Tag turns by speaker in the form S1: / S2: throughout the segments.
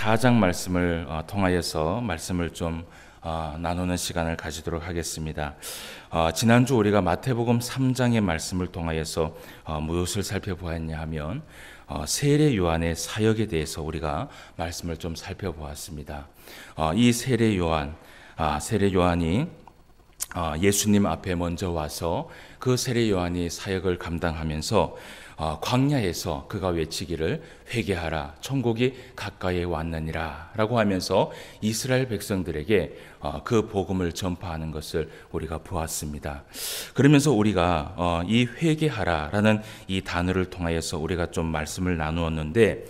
S1: 4장 말씀을 통하여서 말씀을 좀 나누는 시간을 가지도록 하겠습니다. 지난주 우리가 마태복음 3장의 말씀을 통하여서 무엇을 살펴보았냐 하면 세례 요한의 사역에 대해서 우리가 말씀을 좀 살펴보았습니다. 이 세례 요한이 예수님 앞에 먼저 와서 그 세례 요한이 사역을 감당하면서 광야에서 그가 외치기를 회개하라 천국이 가까이에 왔느니라 라고 하면서 이스라엘 백성들에게 그 복음을 전파하는 것을 우리가 보았습니다. 그러면서 우리가 이 회개하라 라는 이 단어를 통하여서 우리가 좀 말씀을 나누었는데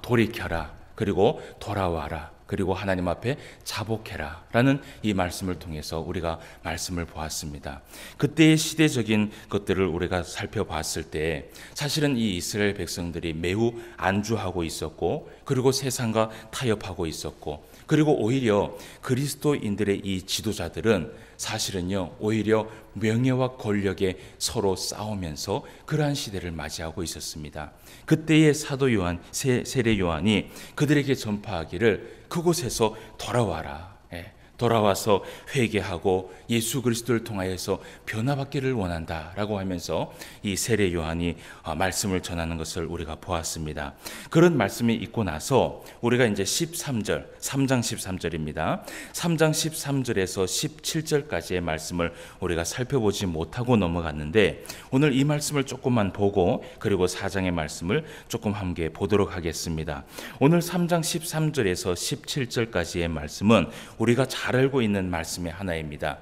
S1: 돌이켜라, 그리고 돌아와라, 그리고 하나님 앞에 자복해라 라는 이 말씀을 통해서 우리가 말씀을 보았습니다. 그때의 시대적인 것들을 우리가 살펴봤을 때 사실은 이 이스라엘 백성들이 매우 안주하고 있었고, 그리고 세상과 타협하고 있었고, 그리고 오히려 그리스도인들의 이 지도자들은 사실은요 오히려 명예와 권력에 서로 싸우면서 그러한 시대를 맞이하고 있었습니다. 그때의 사도 요한, 세례 요한이 그들에게 전파하기를 그곳에서 돌아와라, 돌아와서 회개하고 예수 그리스도를 통하여서 변화받기를 원한다라고 하면서 이 세례 요한이 말씀을 전하는 것을 우리가 보았습니다. 그런 말씀이 있고 나서 우리가 이제 3장 13절입니다. 3장 13절에서 17절까지의 말씀을 우리가 살펴보지 못하고 넘어갔는데, 오늘 이 말씀을 조금만 보고 그리고 4장의 말씀을 조금 함께 보도록 하겠습니다. 오늘 3장 13절에서 17절까지의 말씀은 우리가 잘 알고 있는 말씀의 하나입니다.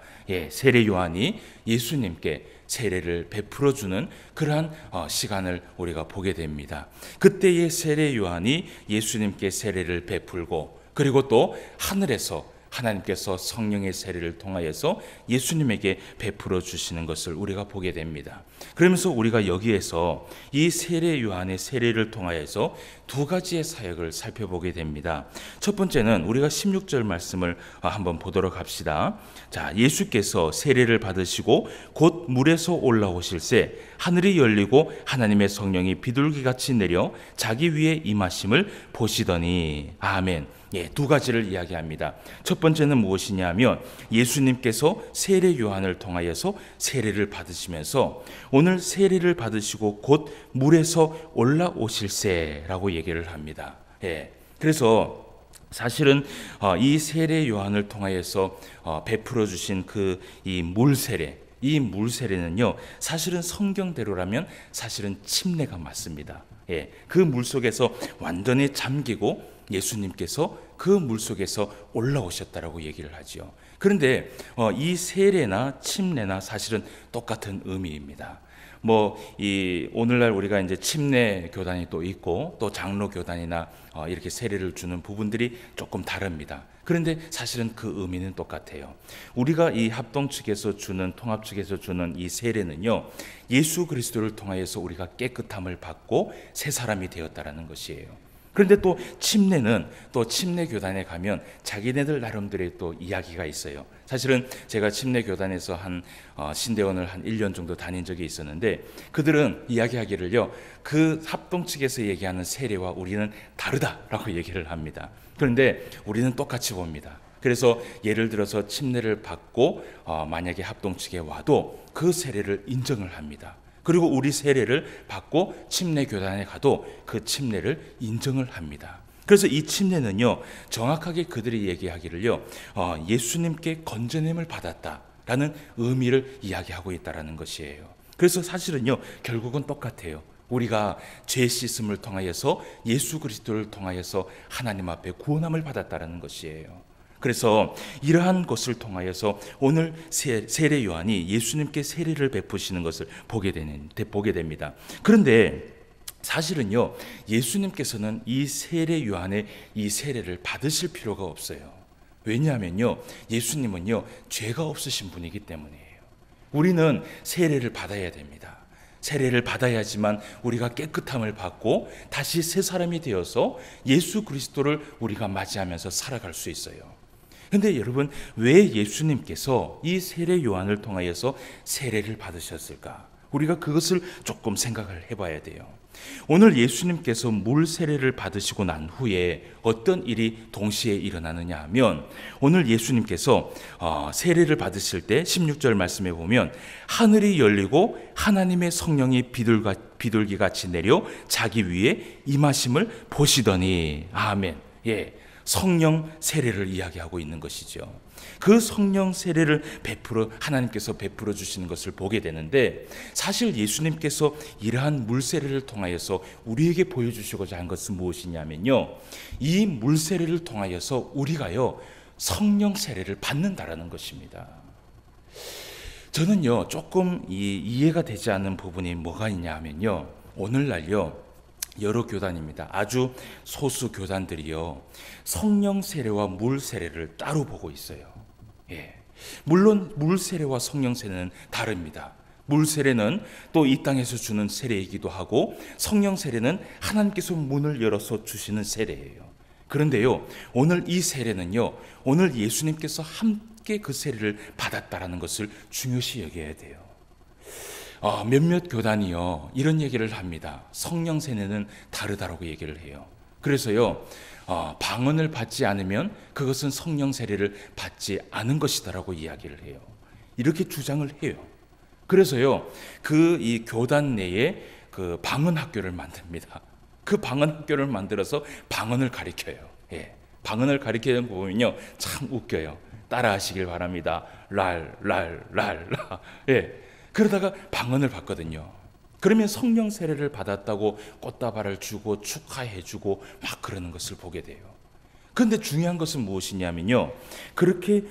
S1: 세례 요한이 예수님께 세례를 베풀어 주는 그러한 시간을 우리가 보게 됩니다. 그때의 세례 요한이 예수님께 세례를 베풀고, 그리고 또 하늘에서 하나님께서 성령의 세례를 통하여서 예수님에게 베풀어 주시는 것을 우리가 보게 됩니다. 그러면서 우리가 여기에서 이 세례 요한의 세례를 통하여서 두 가지의 사역을 살펴보게 됩니다. 첫 번째는 우리가 16절 말씀을 한번 보도록 합시다. 자, 예수께서 세례를 받으시고 곧 물에서 올라오실새 하늘이 열리고 하나님의 성령이 비둘기같이 내려 자기 위에 임하심을 보시더니. 아멘. 두 가지를 이야기합니다. 첫 번째는 무엇이냐면 예수님께서 세례 요한을 통하여서 세례를 받으시면서 오늘 세례를 받으시고 곧 물에서 올라오실세라고 얘기를 합니다. 그래서 사실은 이 세례 요한을 통하여서 베풀어 주신 그 이 물세례, 이 물세례는요 사실은 성경대로라면 사실은 침례가 맞습니다. 그 물속에서 완전히 잠기고 예수님께서 그 물속에서 올라오셨다라고 얘기를 하죠. 그런데 이 세례나 침례나 사실은 똑같은 의미입니다. 이 오늘날 우리가 이제 침례 교단이 또 있고 또 장로 교단이나 이렇게 세례를 주는 부분들이 조금 다릅니다. 그런데 사실은 그 의미는 똑같아요. 우리가 이 합동 측에서 주는, 통합 측에서 주는 이 세례는요 예수 그리스도를 통하여서 우리가 깨끗함을 받고 새 사람이 되었다라는 것이에요. 그런데 또 침례는 또 침례 교단에 가면 자기네들 나름대로의 또 이야기가 있어요. 사실은 제가 침례 교단에서 신대원을 한 1년 정도 다닌 적이 있었는데, 그들은 이야기하기를요 그 합동 측에서 얘기하는 세례와 우리는 다르다라고 얘기를 합니다. 그런데 우리는 똑같이 봅니다. 그래서 예를 들어서 침례를 받고 만약에 합동 측에 와도 그 세례를 인정을 합니다. 그리고 우리 세례를 받고 침례 교단에 가도 그 침례를 인정을 합니다. 그래서 이 침례는요 정확하게 그들이 얘기하기를요 예수님께 건져냄을 받았다라는 의미를 이야기하고 있다라는 것이에요. 그래서 사실은요 결국은 똑같아요. 우리가 죄 씻음을 통하여서 예수 그리스도를 통하여서 하나님 앞에 구원함을 받았다라는 것이에요. 그래서 이러한 것을 통하여서 오늘 세례 요한이 예수님께 세례를 베푸시는 것을 보게 됩니다. 그런데 사실은요 예수님께서는 이 세례 요한의 이 세례를 받으실 필요가 없어요. 왜냐하면요 예수님은요 죄가 없으신 분이기 때문이에요. 우리는 세례를 받아야 됩니다. 세례를 받아야지만 우리가 깨끗함을 받고 다시 새 사람이 되어서 예수 그리스도를 우리가 맞이하면서 살아갈 수 있어요. 그런데 여러분, 왜 예수님께서 이 세례 요한을 통하여서 세례를 받으셨을까? 우리가 그것을 조금 생각을 해봐야 돼요. 오늘 예수님께서 물 세례를 받으시고 난 후에 어떤 일이 동시에 일어나느냐 하면, 오늘 예수님께서 세례를 받으실 때 16절 말씀에 보면 하늘이 열리고 하나님의 성령이 비둘기같이 내려 자기 위에 임하심을 보시더니. 아멘. 예, 성령 세례를 이야기하고 있는 것이죠. 그 성령 세례를 하나님께서 베풀어 주시는 것을 보게 되는데, 사실 예수님께서 이러한 물 세례를 통하여서 우리에게 보여주시고자 한 것은 무엇이냐면요, 이 물 세례를 통하여서 우리가요 성령 세례를 받는다라는 것입니다. 저는요 조금 이해가 되지 않는 부분이 뭐가 있냐 하면요, 오늘날요 여러 교단입니다. 아주 소수 교단들이요 성령 세례와 물 세례를 따로 보고 있어요. 예. 물론 물 세례와 성령 세례는 다릅니다. 물 세례는 또 이 땅에서 주는 세례이기도 하고, 성령 세례는 하나님께서 문을 열어서 주시는 세례예요. 그런데요, 오늘 이 세례는요, 오늘 예수님께서 함께 그 세례를 받았다라는 것을 중요시 여겨야 돼요. 몇몇 교단이요 이런 얘기를 합니다. 성령 세례는 다르다라고 얘기를 해요. 그래서요 방언을 받지 않으면 그것은 성령 세례를 받지 않은 것이다라고 이야기를 해요. 이렇게 주장을 해요. 그래서요 이 교단 내에 그 방언 학교를 만듭니다. 그 방언 학교를 만들어서 방언을 가르쳐요. 예. 방언을 가르치는 거 보면요 참 웃겨요. 따라하시길 바랍니다. 랄랄랄라. 예. 그러다가 방언을 받거든요. 그러면 성령 세례를 받았다고 꽃다발을 주고 축하해주고 막 그러는 것을 보게 돼요. 그런데 중요한 것은 무엇이냐면요, 그렇게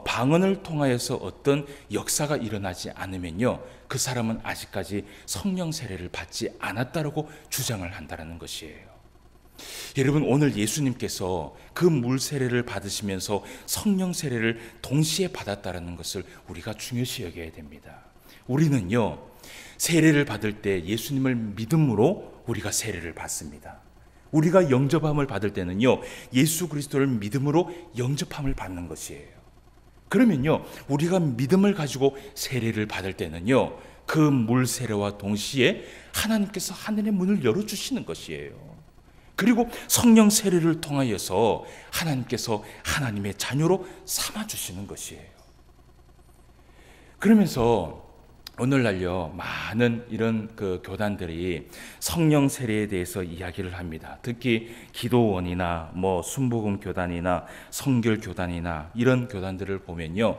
S1: 방언을 통하여서 어떤 역사가 일어나지 않으면요 그 사람은 아직까지 성령 세례를 받지 않았다라고 주장을 한다는 것이에요. 여러분, 오늘 예수님께서 그 물 세례를 받으시면서 성령 세례를 동시에 받았다는 것을 우리가 중요시 여겨야 됩니다. 우리는요 세례를 받을 때 예수님을 믿음으로 우리가 세례를 받습니다. 우리가 영접함을 받을 때는요 예수 그리스도를 믿음으로 영접함을 받는 것이에요. 그러면요 우리가 믿음을 가지고 세례를 받을 때는요 그 물 세례와 동시에 하나님께서 하늘의 문을 열어주시는 것이에요. 그리고 성령 세례를 통하여서 하나님께서 하나님의 자녀로 삼아주시는 것이에요. 그러면서 오늘날요 많은 이런 그 교단들이 성령 세례에 대해서 이야기를 합니다. 특히 기도원이나 순복음 교단이나 성결 교단이나 이런 교단들을 보면요,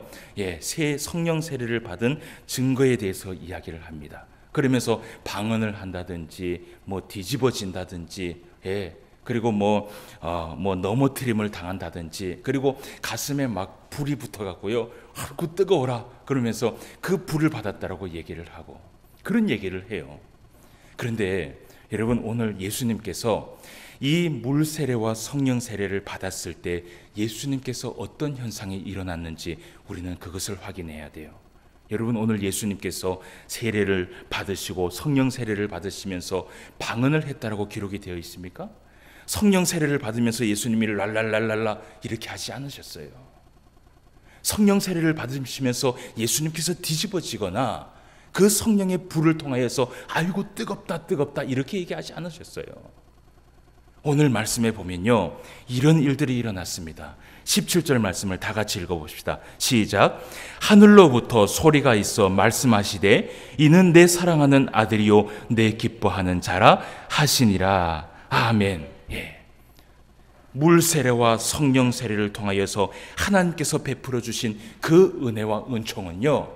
S1: 성령 세례를 받은 증거에 대해서 이야기를 합니다. 그러면서 방언을 한다든지 뒤집어진다든지, 그리고 넘어뜨림을 당한다든지, 그리고 가슴에 막 불이 붙어갖고요, 아이고 뜨거워라 그러면서 그 불을 받았다라고 얘기를 하고 그런 얘기를 해요. 그런데 여러분, 오늘 예수님께서 이 물 세례와 성령 세례를 받았을 때 예수님께서 어떤 현상이 일어났는지 우리는 그것을 확인해야 돼요. 여러분, 오늘 예수님께서 세례를 받으시고 성령 세례를 받으시면서 방언을 했다라고 기록이 되어 있습니까? 성령 세례를 받으면서 예수님이 랄랄랄랄라 이렇게 하지 않으셨어요. 성령 세례를 받으시면서 예수님께서 뒤집어지거나 그 성령의 불을 통하여서 아이고 뜨겁다 뜨겁다 이렇게 얘기하지 않으셨어요. 오늘 말씀에 보면요 이런 일들이 일어났습니다. 17절 말씀을 다 같이 읽어봅시다. 시작. 하늘로부터 소리가 있어 말씀하시되 이는 내 사랑하는 아들이요 내 기뻐하는 자라 하시니라. 아멘. 물 세례와 성령 세례를 통하여서 하나님께서 베풀어 주신 그 은혜와 은총은요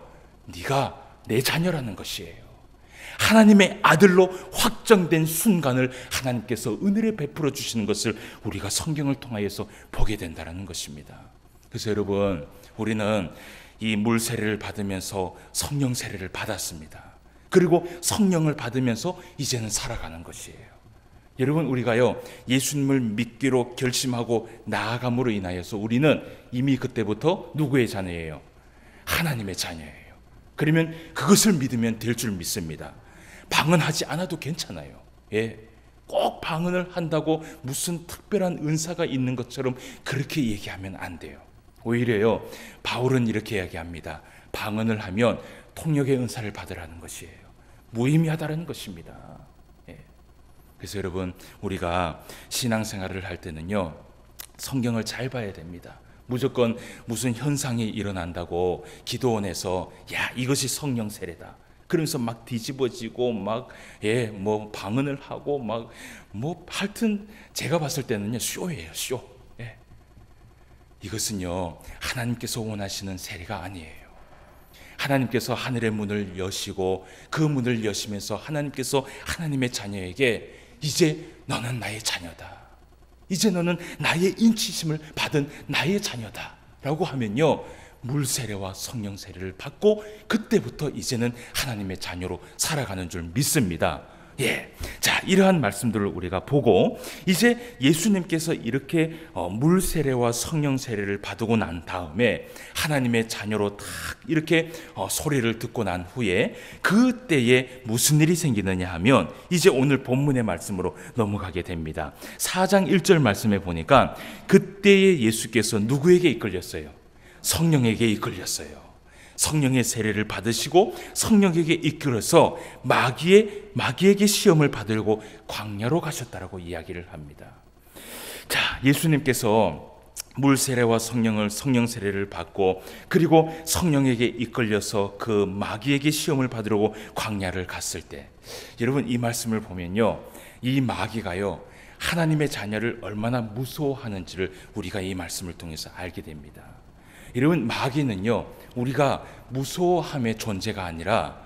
S1: 네가 내 자녀라는 것이에요. 하나님의 아들로 확정된 순간을 하나님께서 은혜를 베풀어 주시는 것을 우리가 성경을 통하여서 보게 된다는 것입니다. 그래서 여러분, 우리는 이 물 세례를 받으면서 성령 세례를 받았습니다. 그리고 성령을 받으면서 이제는 살아가는 것이에요. 여러분, 우리가요 예수님을 믿기로 결심하고 나아감으로 인하여서 우리는 이미 그때부터 누구의 자녀예요? 하나님의 자녀예요. 그러면 그것을 믿으면 될 줄 믿습니다. 방언하지 않아도 괜찮아요. 꼭 방언을 한다고 무슨 특별한 은사가 있는 것처럼 그렇게 얘기하면 안 돼요. 오히려요 바울은 이렇게 이야기합니다. 방언을 하면 통역의 은사를 받으라는 것이에요. 무의미하다는 것입니다. 그래서 여러분, 우리가 신앙생활을 할 때는요, 성경을 잘 봐야 됩니다. 무조건 무슨 현상이 일어난다고 기도원에서 야, 이것이 성령 세례다 그러면서 막 뒤집어지고 막 뭐 방언을 하고 막 뭐 하여튼 제가 봤을 때는요, 쇼예요, 쇼. 이것은요, 하나님께서 원하시는 세례가 아니에요. 하나님께서 하늘의 문을 여시고 그 문을 여시면서 하나님께서 하나님의 자녀에게 이제 너는 나의 자녀다, 이제 너는 나의 인치심을 받은 나의 자녀다 라고 하면요, 물 세례와 성령 세례를 받고 그때부터 이제는 하나님의 자녀로 살아가는 줄 믿습니다. 자, 이러한 말씀들을 우리가 보고 이제 예수님께서 이렇게 물 세례와 성령 세례를 받고 난 다음에 하나님의 자녀로 딱 이렇게 소리를 듣고 난 후에 그때에 무슨 일이 생기느냐 하면 이제 오늘 본문의 말씀으로 넘어가게 됩니다. 4장 1절 말씀에 보니까 그때에 예수께서 누구에게 이끌렸어요? 성령에게 이끌렸어요. 성령의 세례를 받으시고 성령에게 이끌어서 마귀에게 시험을 받으려고 광야로 가셨다라고 이야기를 합니다. 자, 예수님께서 물 세례와 성령 세례를 받고 그리고 성령에게 이끌려서 그 마귀에게 시험을 받으려고 광야를 갔을 때, 여러분 이 말씀을 보면요, 이 마귀가요, 하나님의 자녀를 얼마나 무서워하는지를 우리가 이 말씀을 통해서 알게 됩니다. 여러분, 마귀는요, 우리가 무서워함의 존재가 아니라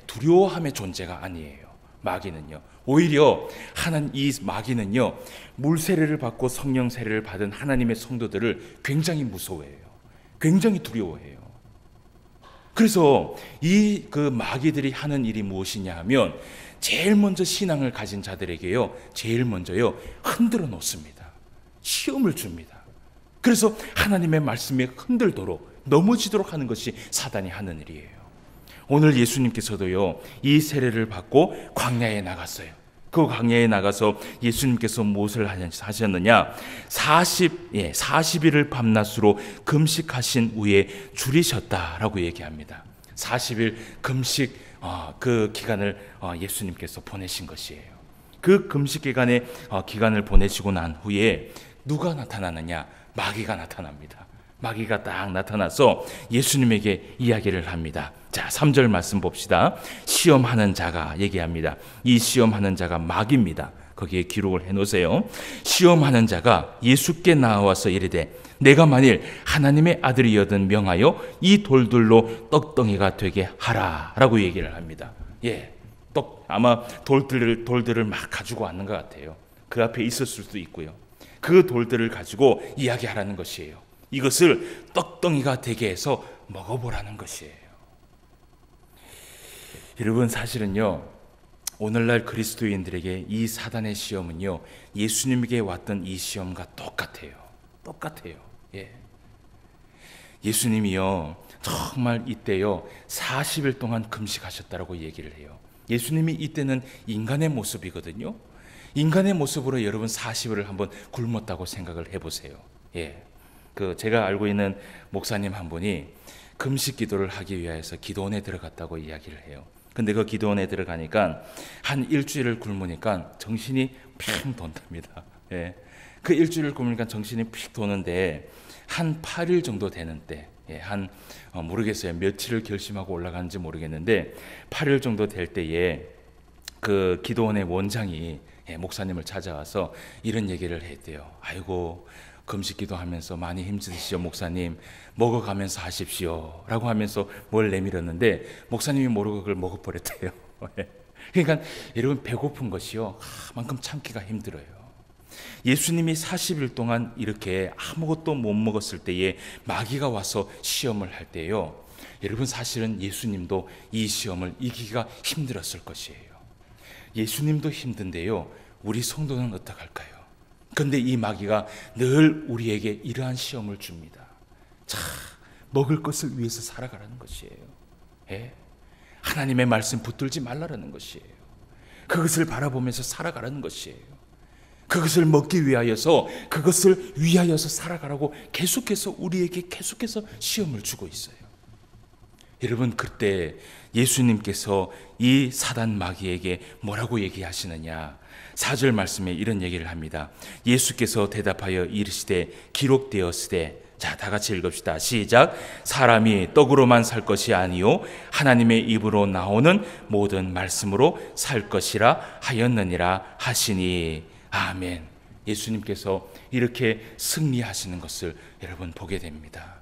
S1: 두려워함의 존재가 아니에요. 마귀는요, 오히려 이 마귀는요, 물 세례를 받고 성령 세례를 받은 하나님의 성도들을 굉장히 무서워해요. 굉장히 두려워해요. 그래서 그 마귀들이 하는 일이 무엇이냐 하면 제일 먼저 신앙을 가진 자들에게요, 제일 먼저요, 흔들어 놓습니다. 시험을 줍니다. 그래서 하나님의 말씀에 흔들도록 넘어지도록 하는 것이 사단이 하는 일이에요. 오늘 예수님께서도요, 이 세례를 받고 광야에 나갔어요. 그 광야에 나가서 예수님께서 무엇을 하셨느냐? 40일을 밤낮으로 금식하신 후에 줄이셨다라고 얘기합니다. 40일 금식 그 기간을 예수님께서 보내신 것이에요. 그 금식 기간을 보내시고 난 후에 누가 나타나느냐? 마귀가 나타납니다. 마귀가 딱 나타나서 예수님에게 이야기를 합니다. 자, 3절 말씀 봅시다. 시험하는 자가 얘기합니다. 이 시험하는 자가 마귀입니다. 거기에 기록을 해놓으세요. 시험하는 자가 예수께 나와서 이르되 내가 만일 하나님의 아들이여든 명하여 이 돌들로 떡덩이가 되게 하라 라고 얘기를 합니다. 아마 돌들을 막 가지고 왔는 것 같아요. 그 앞에 있었을 수도 있고요. 그 돌들을 가지고 이야기하라는 것이에요. 이것을 떡덩이가 되게 해서 먹어보라는 것이에요. 여러분, 사실은요, 오늘날 그리스도인들에게 이 사단의 시험은요, 예수님에게 왔던 이 시험과 똑같아요. 예수님이요, 정말 이때요 40일 동안 금식하셨다라고 얘기를 해요. 예수님이 이때는 인간의 모습이거든요. 인간의 모습으로 여러분 40일을 한번 굶었다고 생각을 해보세요. 제가 알고 있는 목사님 한 분이 금식 기도를 하기 위해서 기도원에 들어갔다고 이야기를 해요. 근데 그 기도원에 들어가니까 한 일주일을 굶으니까 정신이 핑 돈답니다. 그 일주일을 굶으니까 정신이 픽 도는데 한 8일 정도 되는 때, 모르겠어요. 며칠을 결심하고 올라가는지 모르겠는데 8일 정도 될 때에 그 기도원의 원장이 목사님을 찾아와서 이런 얘기를 했대요. 아이고, 금식 기도하면서 많이 힘드시죠 목사님, 먹어가면서 하십시오 라고 하면서 뭘 내밀었는데 목사님이 모르고 그걸 먹어버렸대요. 그러니까 여러분, 배고픈 것이요 만큼 참기가 힘들어요. 예수님이 40일 동안 이렇게 아무것도 못 먹었을 때에 마귀가 와서 시험을 할 때요, 여러분 사실은 예수님도 이 시험을 이기기가 힘들었을 것이에요. 예수님도 힘든데요, 우리 성도는 어떡할까요? 그런데 이 마귀가 늘 우리에게 이러한 시험을 줍니다. 자, 먹을 것을 위해서 살아가라는 것이에요. 하나님의 말씀 붙들지 말라는 것이에요. 그것을 바라보면서 살아가라는 것이에요. 그것을 먹기 위하여서, 그것을 위하여서 살아가라고 계속해서 우리에게 계속해서 시험을 주고 있어요. 여러분, 그때 예수님께서 이 사단 마귀에게 뭐라고 얘기하시느냐? 4절 말씀에 이런 얘기를 합니다. 예수께서 대답하여 이르시되 기록되었으되, 자, 다 같이 읽읍시다. 시작. 사람이 떡으로만 살 것이 아니요 하나님의 입으로 나오는 모든 말씀으로 살 것이라 하였느니라 하시니. 아멘. 예수님께서 이렇게 승리하시는 것을 여러분 보게 됩니다.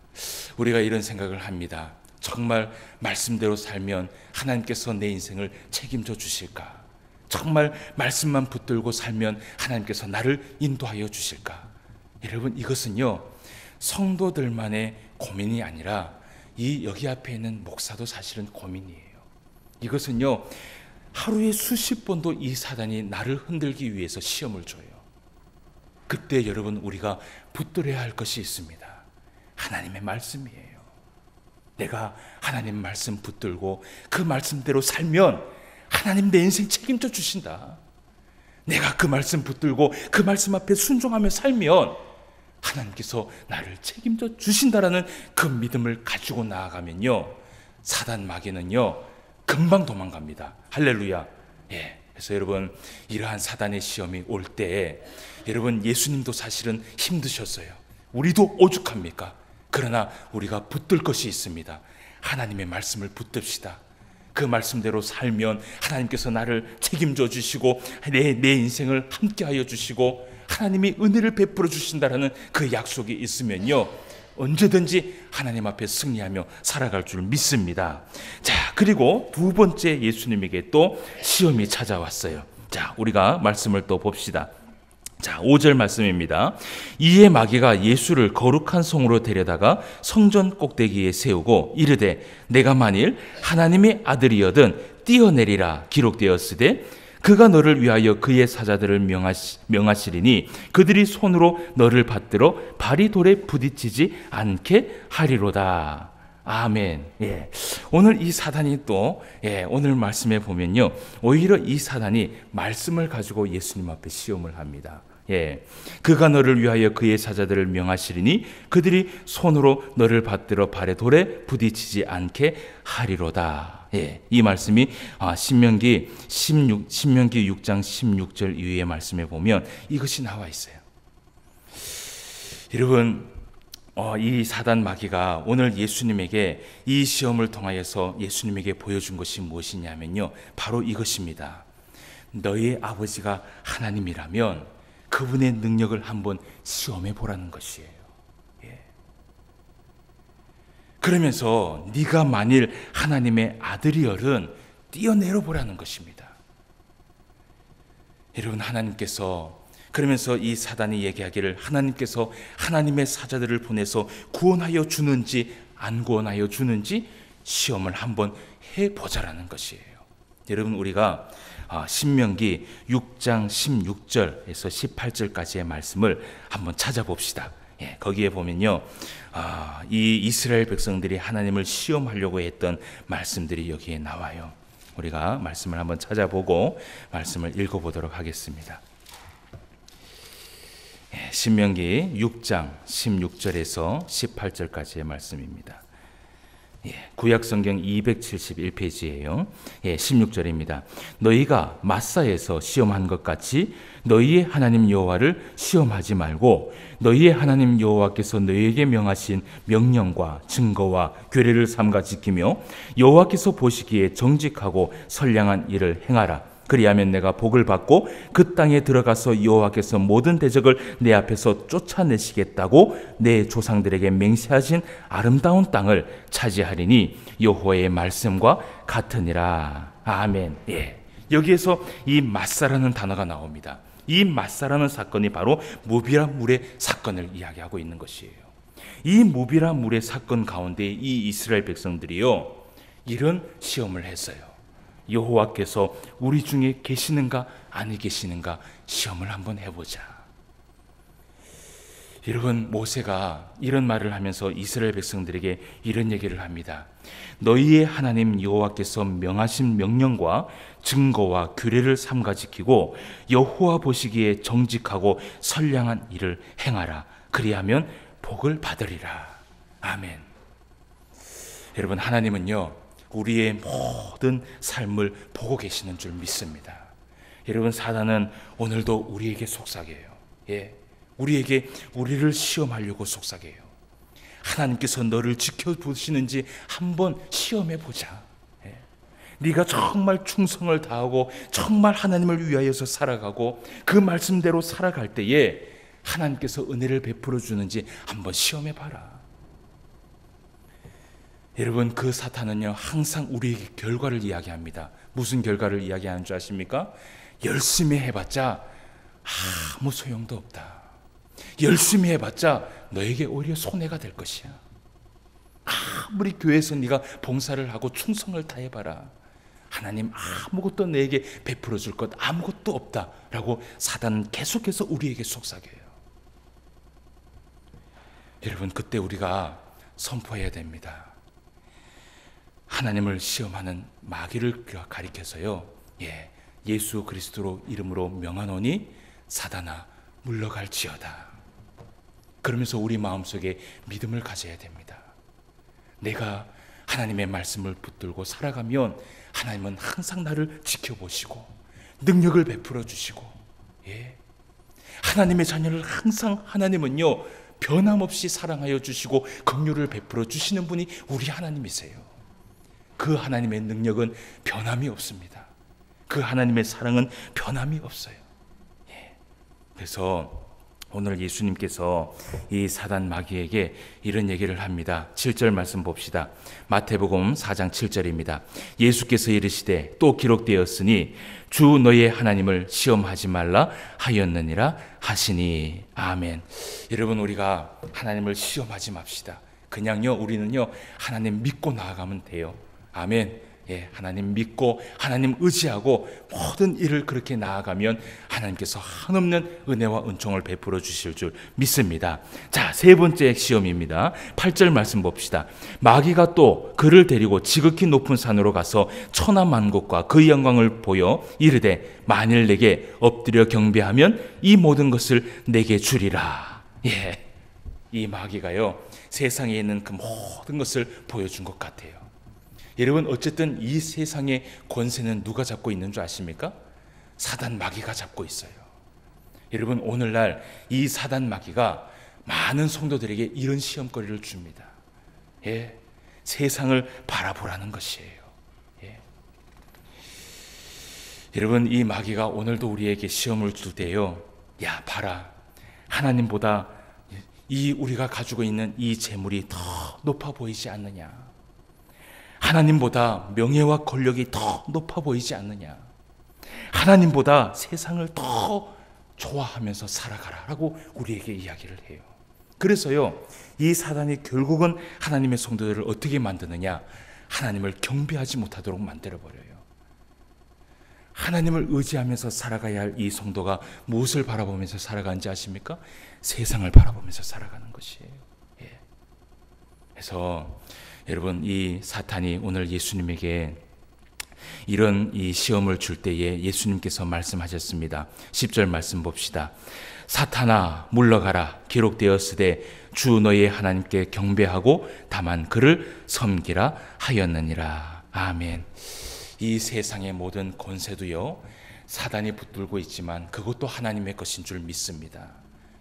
S1: 우리가 이런 생각을 합니다. 정말 말씀대로 살면 하나님께서 내 인생을 책임져 주실까? 정말 말씀만 붙들고 살면 하나님께서 나를 인도하여 주실까? 여러분, 이것은요 성도들만의 고민이 아니라 여기 앞에 있는 목사도 사실은 고민이에요. 이것은요 하루에 수십 번도 이 사단이 나를 흔들기 위해서 시험을 줘요. 그때 여러분, 우리가 붙들어야 할 것이 있습니다. 하나님의 말씀이에요. 내가 하나님 말씀 붙들고 그 말씀대로 살면 하나님 내 인생 책임져 주신다. 내가 그 말씀 붙들고 그 말씀 앞에 순종하며 살면 하나님께서 나를 책임져 주신다라는 그 믿음을 가지고 나아가면요, 사단 마귀는요 금방 도망갑니다. 할렐루야. 예. 그래서 여러분, 이러한 사단의 시험이 올 때 여러분, 예수님도 사실은 힘드셨어요. 우리도 오죽합니까? 그러나 우리가 붙들 것이 있습니다. 하나님의 말씀을 붙듭시다. 그 말씀대로 살면 하나님께서 나를 책임져 주시고 내 인생을 함께하여 주시고 하나님이 은혜를 베풀어 주신다라는 그 약속이 있으면요, 언제든지 하나님 앞에 승리하며 살아갈 줄 믿습니다. 자, 그리고 두 번째 예수님에게 또 시험이 찾아왔어요. 자, 우리가 말씀을 또 봅시다. 자, 5절 말씀입니다. 이에 마귀가 예수를 거룩한 성으로 데려다가 성전 꼭대기에 세우고 이르되 내가 만일 하나님의 아들이여든 뛰어내리라. 기록되었으되 그가 너를 위하여 그의 사자들을 명하시리니 그들이 손으로 너를 받들어 발이 돌에 부딪히지 않게 하리로다. 아멘. 예. 오늘 이 사단이 또 오늘 말씀에 보면요, 오히려 이 사단이 말씀을 가지고 예수님 앞에 시험을 합니다. 예, 그가 너를 위하여 그의 사자들을 명하시리니 그들이 손으로 너를 받들어 발에 돌에 부딪히지 않게 하리로다. 예, 이 말씀이 신명기 6장 16절 이후의 말씀에 보면 이것이 나와 있어요. 여러분, 이 사단 마귀가 오늘 예수님에게 이 시험을 통하여서 예수님에게 보여준 것이 무엇이냐면요, 바로 이것입니다. 너희 아버지가 하나님이라면 그분의 능력을 한번 시험해 보라는 것이에요. 예. 그러면서 네가 만일 하나님의 아들이여든 뛰어내려 보라는 것입니다. 여러분, 하나님께서 그러면서 이 사단이 얘기하기를 하나님께서 하나님의 사자들을 보내서 구원하여 주는지 안 구원하여 주는지 시험을 한번 해보자라는 것이에요. 여러분, 우리가 신명기 6장 16절에서 18절까지의 말씀을 한번 찾아봅시다. 예, 거기에 보면요, 이 이스라엘 백성들이 하나님을 시험하려고 했던 말씀들이 여기에 나와요. 우리가 말씀을 한번 찾아보고 말씀을 읽어보도록 하겠습니다. 예, 신명기 6장 16절에서 18절까지의 말씀입니다. 예, 구약성경 271페이지예요. 예, 16절입니다. 너희가 마사에서 시험한 것 같이 너희의 하나님 여호와를 시험하지 말고 너희의 하나님 여호와께서 너희에게 명하신 명령과 증거와 규례를 삼가 지키며 여호와께서 보시기에 정직하고 선량한 일을 행하라. 그리하면 내가 복을 받고 그 땅에 들어가서 여호와께서 모든 대적을 내 앞에서 쫓아내시겠다고 내 조상들에게 맹세하신 아름다운 땅을 차지하리니 여호와의 말씀과 같으니라. 아멘. 예. 여기에서 이 마사라는 단어가 나옵니다. 이 마사라는 사건이 바로 무비라 물의 사건을 이야기하고 있는 것이에요. 이 무비라 물의 사건 가운데 이 이스라엘 백성들이요, 이런 시험을 했어요. 여호와께서 우리 중에 계시는가 아니 계시는가 시험을 한번 해보자. 여러분, 모세가 이런 말을 하면서 이스라엘 백성들에게 이런 얘기를 합니다. 너희의 하나님 여호와께서 명하신 명령과 증거와 규례를 삼가 지키고 여호와 보시기에 정직하고 선량한 일을 행하라. 그리하면 복을 받으리라. 아멘. 여러분, 하나님은요 우리의 모든 삶을 보고 계시는 줄 믿습니다. 여러분, 사단은 오늘도 우리에게 속삭여요. 우리를 시험하려고 속삭여요. 하나님께서 너를 지켜보시는지 한번 시험해 보자. 네가 정말 충성을 다하고 정말 하나님을 위하여서 살아가고 그 말씀대로 살아갈 때에 하나님께서 은혜를 베풀어 주는지 한번 시험해 봐라. 여러분, 그 사탄은요 항상 우리에게 결과를 이야기합니다. 무슨 결과를 이야기하는 줄 아십니까? 열심히 해봤자 아무 소용도 없다. 열심히 해봤자 너에게 오히려 손해가 될 것이야. 아무리 교회에서 네가 봉사를 하고 충성을 다해봐라, 하나님 아무것도 내게 베풀어 줄 것 아무것도 없다라고 사단은 계속해서 우리에게 속삭여요. 여러분, 그때 우리가 선포해야 됩니다. 하나님을 시험하는 마귀를 가리켜서요, 예수 그리스도 이름으로 명하노니 사단아 물러갈지어다. 그러면서 우리 마음속에 믿음을 가져야 됩니다. 내가 하나님의 말씀을 붙들고 살아가면 하나님은 항상 나를 지켜보시고 능력을 베풀어 주시고, 하나님의 자녀를 항상 하나님은요 변함없이 사랑하여 주시고 긍휼을 베풀어 주시는 분이 우리 하나님이세요. 그 하나님의 능력은 변함이 없습니다. 그 하나님의 사랑은 변함이 없어요. 그래서 오늘 예수님께서 이 사단 마귀에게 이런 얘기를 합니다. 7절 말씀 봅시다. 마태복음 4장 7절입니다. 예수께서 이르시되 또 기록되었으니 주 너의 하나님을 시험하지 말라 하였느니라 하시니. 아멘. 여러분, 우리가 하나님을 시험하지 맙시다. 그냥요 우리는요 하나님 믿고 나아가면 돼요. 아멘. 하나님 믿고 하나님 의지하고 모든 일을 그렇게 나아가면 하나님께서 한없는 은혜와 은총을 베풀어 주실 줄 믿습니다. 자, 세 번째 시험입니다. 8절 말씀 봅시다. 마귀가 또 그를 데리고 지극히 높은 산으로 가서 천하만국과 그 영광을 보여 이르되 만일 내게 엎드려 경배하면 이 모든 것을 내게 주리라. 이 마귀가요 세상에 있는 그 모든 것을 보여준 것 같아요. 여러분, 어쨌든 이 세상의 권세는 누가 잡고 있는 줄 아십니까? 사단 마귀가 잡고 있어요. 여러분, 오늘날 이 사단 마귀가 많은 성도들에게 이런 시험거리를 줍니다. 세상을 바라보라는 것이에요. 여러분, 이 마귀가 오늘도 우리에게 시험을 줄 때요, 야 봐라, 하나님보다 이 우리가 가지고 있는 이 재물이 더 높아 보이지 않느냐, 하나님보다 명예와 권력이 더 높아 보이지 않느냐, 하나님보다 세상을 더 좋아하면서 살아가라라고 우리에게 이야기를 해요. 그래서요 이 사단이 결국은 하나님의 성도들을 어떻게 만드느냐, 하나님을 경배하지 못하도록 만들어버려요. 하나님을 의지하면서 살아가야 할 이 성도가 무엇을 바라보면서 살아가는지 아십니까? 세상을 바라보면서 살아가는 것이에요. 그래서 여러분, 이 사탄이 오늘 예수님에게 이런 이 시험을 줄 때에 예수님께서 말씀하셨습니다. 10절 말씀 봅시다. 사탄아 물러가라, 기록되었으되 주 너의 하나님께 경배하고 다만 그를 섬기라 하였느니라. 아멘. 이 세상의 모든 권세도요 사단이 붙들고 있지만 그것도 하나님의 것인 줄 믿습니다.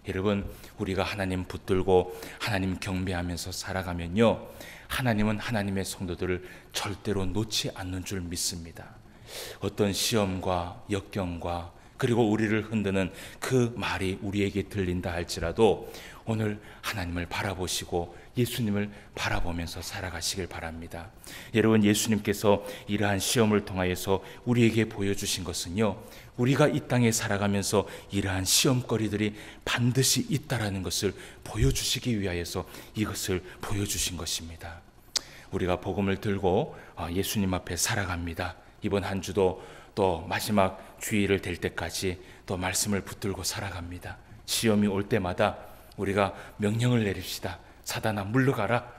S1: 여러분, 우리가 하나님 붙들고 하나님 경배하면서 살아가면요 하나님은 하나님의 성도들을 절대로 놓지 않는 줄 믿습니다. 어떤 시험과 역경과 그리고 우리를 흔드는 그 말이 우리에게 들린다 할지라도 오늘 하나님을 바라보시고 예수님을 바라보면서 살아가시길 바랍니다. 여러분, 예수님께서 이러한 시험을 통하여서 우리에게 보여주신 것은요 우리가 이 땅에 살아가면서 이러한 시험거리들이 반드시 있다라는 것을 보여주시기 위하여서 이것을 보여주신 것입니다. 우리가 복음을 들고 예수님 앞에 살아갑니다. 이번 한 주도 또 마지막 주일을 될 때까지 또 말씀을 붙들고 살아갑니다. 시험이 올 때마다 우리가 명령을 내립시다. 사단아 물러가라.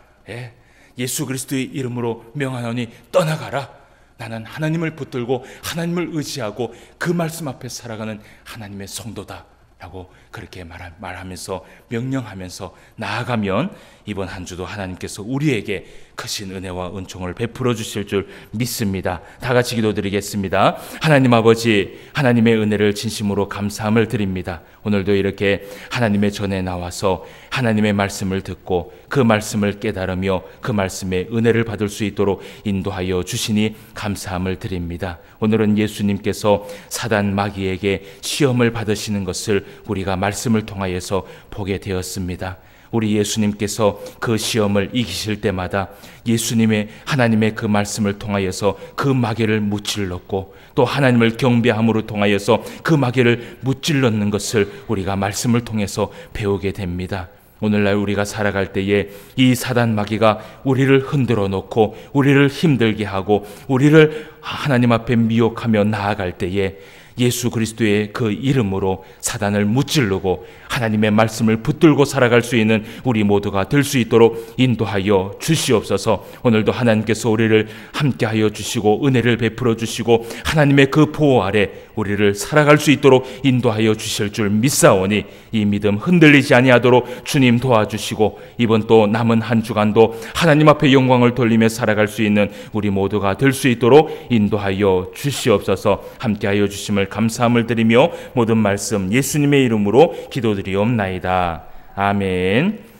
S1: 예수 그리스도의 이름으로 명하노니 떠나가라. 나는 하나님을 붙들고 하나님을 의지하고 그 말씀 앞에 살아가는 하나님의 성도다 라고 그렇게 말하면서 명령하면서 나아가면 이번 한 주도 하나님께서 우리에게 크신 은혜와 은총을 베풀어 주실 줄 믿습니다. 다 같이 기도드리겠습니다. 하나님 아버지, 하나님의 은혜를 진심으로 감사함을 드립니다. 오늘도 이렇게 하나님의 전에 나와서 하나님의 말씀을 듣고 그 말씀을 깨달으며 그 말씀의 은혜를 받을 수 있도록 인도하여 주시니 감사함을 드립니다. 오늘은 예수님께서 사단 마귀에게 시험을 받으시는 것을 우리가 말씀을 통하여서 보게 되었습니다. 우리 예수님께서 그 시험을 이기실 때마다 예수님의 하나님의 그 말씀을 통하여서 그 마귀를 무찔렀고 또 하나님을 경배함으로 통하여서 그 마귀를 무찔렀는 것을 우리가 말씀을 통해서 배우게 됩니다. 오늘날 우리가 살아갈 때에 이 사단 마귀가 우리를 흔들어 놓고 우리를 힘들게 하고 우리를 하나님 앞에 미혹하며 나아갈 때에 예수 그리스도의 그 이름으로 사단을 무찌르고 하나님의 말씀을 붙들고 살아갈 수 있는 우리 모두가 될 수 있도록 인도하여 주시옵소서. 오늘도 하나님께서 우리를 함께하여 주시고 은혜를 베풀어 주시고 하나님의 그 보호 아래 우리를 살아갈 수 있도록 인도하여 주실 줄 믿사오니 이 믿음 흔들리지 아니하도록 주님 도와주시고 이번 또 남은 한 주간도 하나님 앞에 영광을 돌리며 살아갈 수 있는 우리 모두가 될 수 있도록 인도하여 주시옵소서. 함께하여 주심을 감사함을 드리며 모든 말씀 예수님의 이름으로 기도드리옵나이다. 아멘.